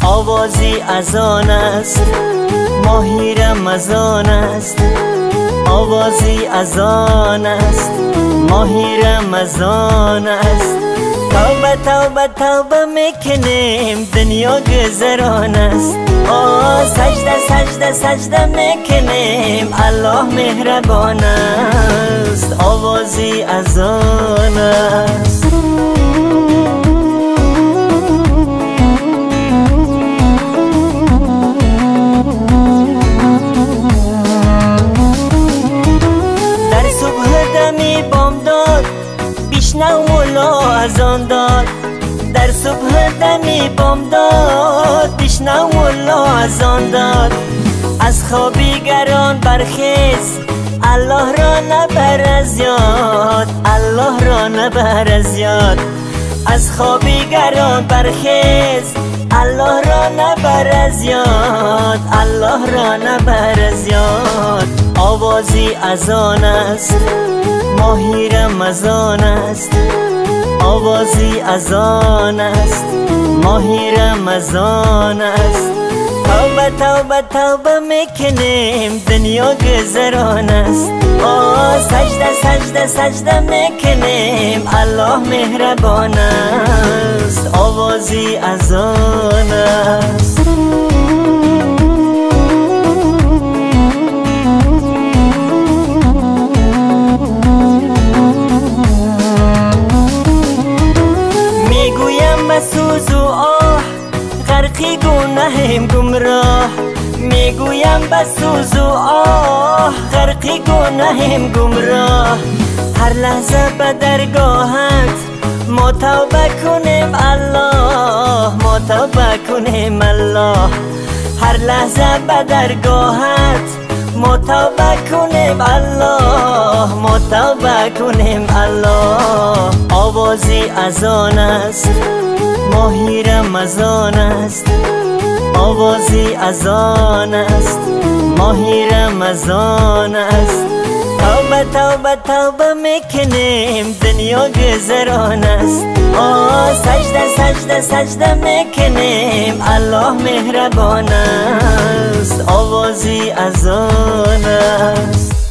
آوازی از آن است ماهی رمضان است، آوازی از آن است ماهی رمضان است. توبه توبه توبه میکنیم دنیا گذران است، سجده سجده سجده میکنیم الله مهربان است. آوازی از آن است. بشنو مولا از آن داد، در صبح دمی بامداد بشنو مولا از آن داد. از خوابیگران برخیز الله را نبر از یاد، الله را نبر از یاد. از خوابیگران برخیز الله را نبر از یاد، الله را نبر از یاد. آوازی از آن است ماهی رمضان است، آوازی از آن است ماهی رمضان است. توبه توبه توبه میکنیم دنیا گذران است، سجده سجده سجده میکنیم الله مهربان است. آوازی از آن است. سوز و آه غرقی گناهم گمراه، میگویم بسوز و آه غرقی گناهم گمراه. هر لحظه به درگاهت ما توبه کنیم الله، ما توبه کنیم الله. هر لحظه به درگاهت ما توبه کنیم الله، ما توبه کنیم الله. آوازی از آن است ماهی رمضان است، آوازی از آن است ماهی رمضان است. توبه توبه توبه میکنیم دنیا گذران است، سجده سجده سجده میکنیم الله مهربان است. آوازی از آن است.